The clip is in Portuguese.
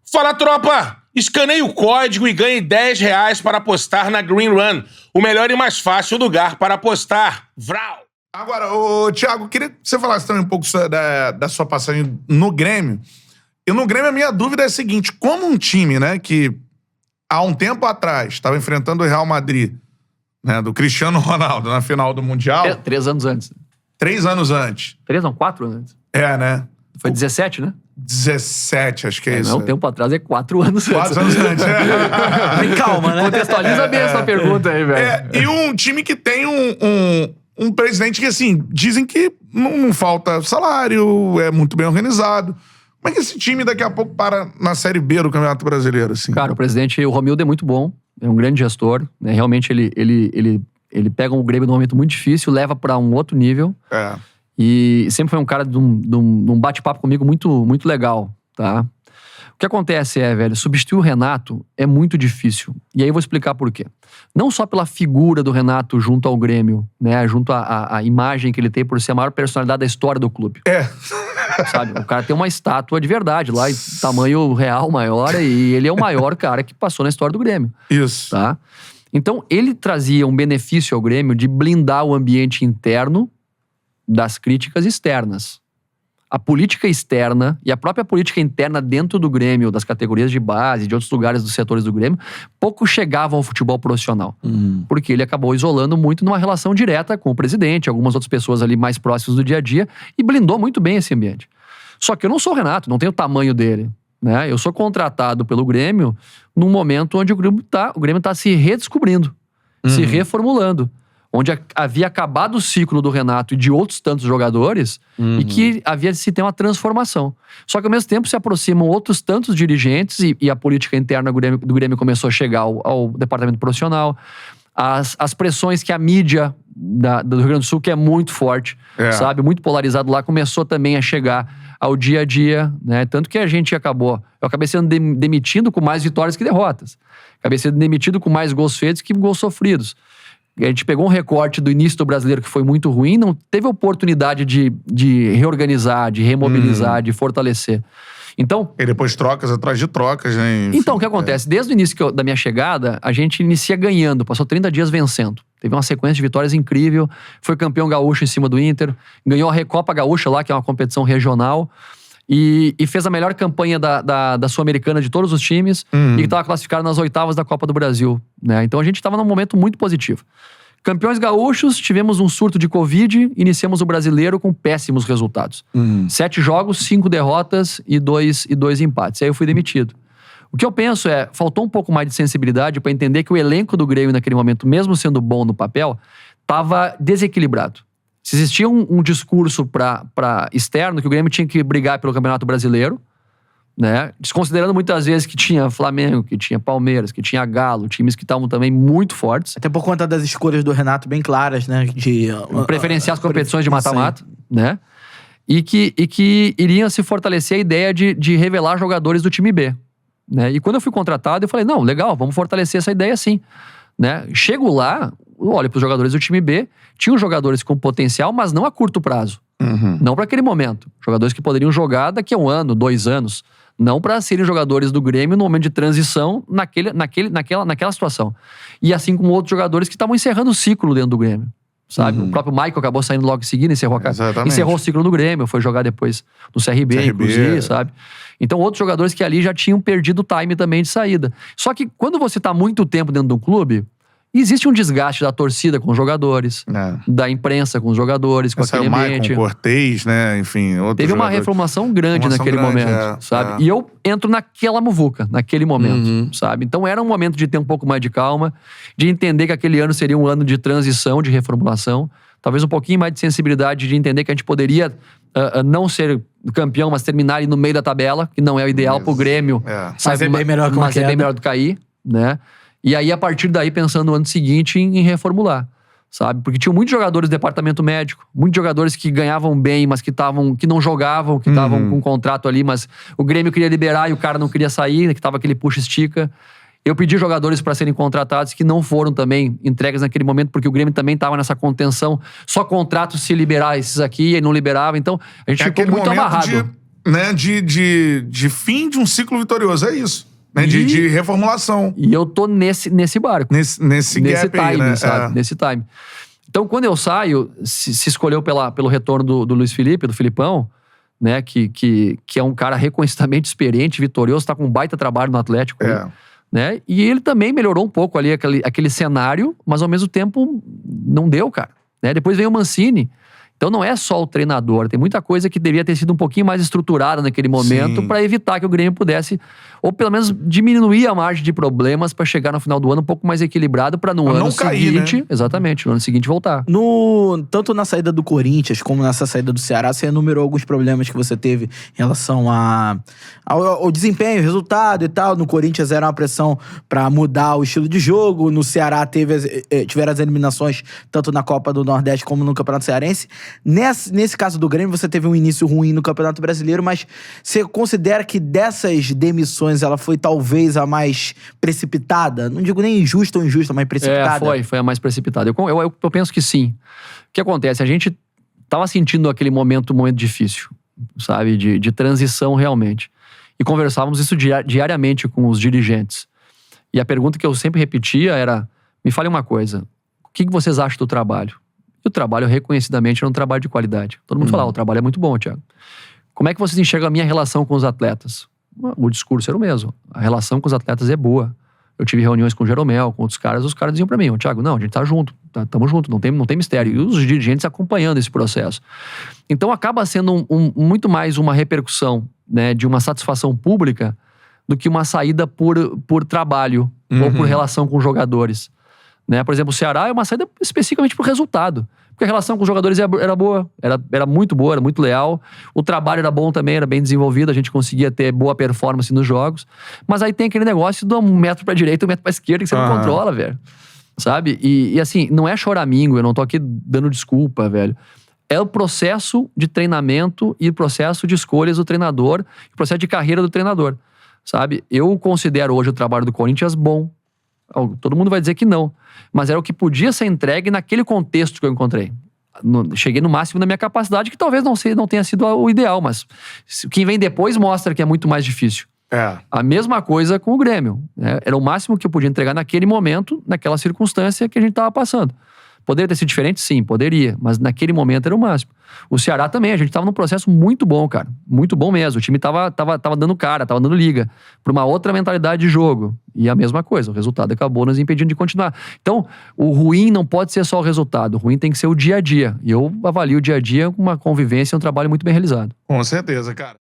Fala, tropa! Escaneie o código e ganhe R$10 para apostar na Green Run, o melhor e mais fácil lugar para apostar. Vral! Agora, Thiago, queria que você falasse também um pouco da sua passagem no Grêmio. E no Grêmio a minha dúvida é a seguinte, como um time, né, que há um tempo atrás estava enfrentando o Real Madrid, né, do Cristiano Ronaldo na final do Mundial... 3 anos antes. 3 anos antes. 3 não, 4 anos antes. É, né? Foi 17, né? 17, acho que é isso. Não, um tempo atrás é 4 anos antes. 4 anos antes, Bem calma, né? Contextualiza bem essa pergunta aí, velho. E um time que tem um presidente que, assim, dizem que não falta salário, é muito bem organizado. Como é que esse time daqui a pouco para na Série B do Campeonato Brasileiro, assim? Cara, o presidente, o Romildo é muito bom, é um grande gestor, né? Realmente ele pega um Grêmio num momento muito difícil, leva pra um outro nível. É. E sempre foi um cara de um bate-papo comigo muito, muito legal, tá? O que acontece velho, substituir o Renato é muito difícil. E aí eu vou explicar por quê. Não só pela figura do Renato junto ao Grêmio, né? Junto à imagem que ele tem por ser a maior personalidade da história do clube. Sabe? O cara tem uma estátua de verdade lá, em tamanho real maior, e ele é o maior cara que passou na história do Grêmio. Isso. Tá? Então, ele trazia um benefício ao Grêmio de blindar o ambiente interno das críticas externas. A política externa e a própria política interna dentro do Grêmio, das categorias de base, de outros lugares dos setores do Grêmio, pouco chegavam ao futebol profissional. Porque ele acabou isolando muito numa relação direta com o presidente, algumas outras pessoas ali mais próximas do dia a dia, e blindou muito bem esse ambiente. Só que eu não sou o Renato, não tenho o tamanho dele. Né? Eu sou contratado pelo Grêmio num momento onde o Grêmio tá se redescobrindo, se reformulando. Onde havia acabado o ciclo do Renato e de outros tantos jogadores e que havia de se ter uma transformação. Só que ao mesmo tempo se aproximam outros tantos dirigentes e a política interna do Grêmio começou a chegar ao departamento profissional. As pressões que a mídia do Rio Grande do Sul, que é muito forte, sabe, muito polarizado lá, começou também a chegar ao dia a dia, né? Tanto que a gente eu acabei sendo demitido com mais vitórias que derrotas. Acabei sendo demitido com mais gols feitos que gols sofridos. A gente pegou um recorte do início do Brasileiro que foi muito ruim, não teve oportunidade de reorganizar, de remobilizar, de fortalecer. Então... E depois trocas atrás de trocas, né? Então, o que acontece? Desde o início da minha chegada, a gente inicia ganhando, passou 30 dias vencendo. Teve uma sequência de vitórias incrível, foi campeão gaúcho em cima do Inter, ganhou a Recopa Gaúcha lá, que é uma competição regional, e fez a melhor campanha da Sul-Americana de todos os times e que estava classificado nas oitavas da Copa do Brasil. Né? Então a gente estava num momento muito positivo. Campeões gaúchos, tivemos um surto de Covid, iniciamos o Brasileiro com péssimos resultados. 7 jogos, 5 derrotas e 2 empates. Aí eu fui demitido. O que eu penso faltou um pouco mais de sensibilidade para entender que o elenco do Grêmio naquele momento, mesmo sendo bom no papel, estava desequilibrado. Se existia um discurso para externo, que o Grêmio tinha que brigar pelo Campeonato Brasileiro, né? Desconsiderando muitas vezes que tinha Flamengo, que tinha Palmeiras, que tinha Galo, times que estavam também muito fortes. Até por conta das escolhas do Renato bem claras, né? De preferenciar as competições de mata-mata, né? E que iriam se fortalecer a ideia de revelar jogadores do time B. Né? E quando eu fui contratado, eu falei, não, legal, vamos fortalecer essa ideia sim. Né? Chego lá, olho para os jogadores do time B, tinham jogadores com potencial, mas não a curto prazo. Não para aquele momento. Jogadores que poderiam jogar daqui a 1 ano, 2 anos. Não para serem jogadores do Grêmio no momento de transição naquela situação. E assim como outros jogadores que estavam encerrando o ciclo dentro do Grêmio. Sabe? O próprio Michael acabou saindo logo em seguida, encerrou o ciclo do Grêmio, foi jogar depois no CRB, inclusive, sabe? Então outros jogadores que ali já tinham perdido o time também de saída. Só que quando você tá muito tempo dentro de um clube, existe um desgaste da torcida com os jogadores, da imprensa com os jogadores, com aquele ambiente. Com o Cortez, né? Enfim, teve uma reformulação grande naquele momento, sabe? E eu entro naquela muvuca, naquele momento, sabe? Então era um momento de ter um pouco mais de calma, de entender que aquele ano seria um ano de transição, de reformulação, talvez um pouquinho mais de sensibilidade de entender que a gente poderia não ser campeão, mas terminar ali no meio da tabela, que não é o ideal pro Grêmio. Mas é bem melhor que mas é bem melhor do que cair, né? E aí, a partir daí, pensando no ano seguinte em reformular, sabe? Porque tinham muitos jogadores do departamento médico, muitos jogadores que ganhavam bem, mas que não jogavam, que estavam com um contrato ali, mas o Grêmio queria liberar e o cara não queria sair, que tava aquele puxa-estica. Eu pedi jogadores para serem contratados que não foram também entregues naquele momento, porque o Grêmio também estava nessa contenção. Só contrato se liberar esses aqui e não liberava. Então, a gente ficou muito amarrado. né, de fim de um ciclo vitorioso. É isso. Né, de reformulação. E eu tô nesse barco. Nesse gap time, aí, né? sabe? Nesse time. Então, quando eu saio, se escolheu pelo retorno do Luiz Felipe, do Filipão, né? Que é um cara reconhecidamente experiente, vitorioso, tá com um baita trabalho no Atlético. Né? E ele também melhorou um pouco ali aquele cenário, mas ao mesmo tempo não deu, cara. Né? Depois veio o Mancini. Então não é só o treinador, tem muita coisa que deveria ter sido um pouquinho mais estruturada naquele momento para evitar que o Grêmio pudesse, ou pelo menos diminuir a margem de problemas para chegar no final do ano um pouco mais equilibrado para no ano seguinte, exatamente, no ano seguinte voltar. Tanto na saída do Corinthians como nessa saída do Ceará, você enumerou alguns problemas que você teve em relação ao desempenho, resultado e tal. No Corinthians era uma pressão para mudar o estilo de jogo, no Ceará tiveram as eliminações tanto na Copa do Nordeste como no Campeonato Cearense. Nesse caso do Grêmio, você teve um início ruim no Campeonato Brasileiro, mas você considera que dessas demissões ela foi talvez a mais precipitada? Não digo nem injusta ou injusta, mas precipitada. Foi a mais precipitada. Eu penso que sim. O que acontece? A gente tava sentindo aquele momento difícil, sabe? De transição realmente. E conversávamos isso diariamente com os dirigentes. E a pergunta que eu sempre repetia era, me fale uma coisa, o que vocês acham do trabalho? O trabalho, reconhecidamente, era um trabalho de qualidade. Todo mundo falava, o trabalho é muito bom, Thiago. Como é que vocês enxergam a minha relação com os atletas? O discurso era o mesmo. A relação com os atletas é boa. Eu tive reuniões com o Jeromel, com outros caras, os caras diziam pra mim, Thiago, não, a gente tá junto, tamo junto, não tem mistério. E os dirigentes acompanhando esse processo. Então acaba sendo muito mais uma repercussão, né, de uma satisfação pública do que uma saída por trabalho ou por relação com os jogadores. Né? Por exemplo, o Ceará é uma saída especificamente por resultado. Porque a relação com os jogadores era boa, era muito boa, era muito leal. O trabalho era bom também, era bem desenvolvido, a gente conseguia ter boa performance nos jogos. Mas aí tem aquele negócio de 1 metro pra direita, 1 metro pra esquerda, que você não controla, velho. Sabe? E assim, não é choramingo, eu não tô aqui dando desculpa, velho. É o processo de treinamento e o processo de escolhas do treinador, o processo de carreira do treinador. Sabe? Eu considero hoje o trabalho do Corinthians bom. Todo mundo vai dizer que não. Mas era o que podia ser entregue naquele contexto que eu encontrei. Cheguei no máximo da minha capacidade, que talvez não tenha sido o ideal, mas quem vem depois mostra que é muito mais difícil. A mesma coisa com o Grêmio. Né? Era o máximo que eu podia entregar naquele momento, naquela circunstância que a gente estava passando. Poderia ter sido diferente? Sim, poderia. Mas naquele momento era o máximo. O Ceará também, a gente tava num processo muito bom, cara. Muito bom mesmo. O time tava dando cara, tava dando liga. Pra uma outra mentalidade de jogo. E a mesma coisa, o resultado acabou nos impedindo de continuar. Então, o ruim não pode ser só o resultado. O ruim tem que ser o dia a dia. E eu avalio o dia a dia com uma convivência e um trabalho muito bem realizado. Com certeza, cara.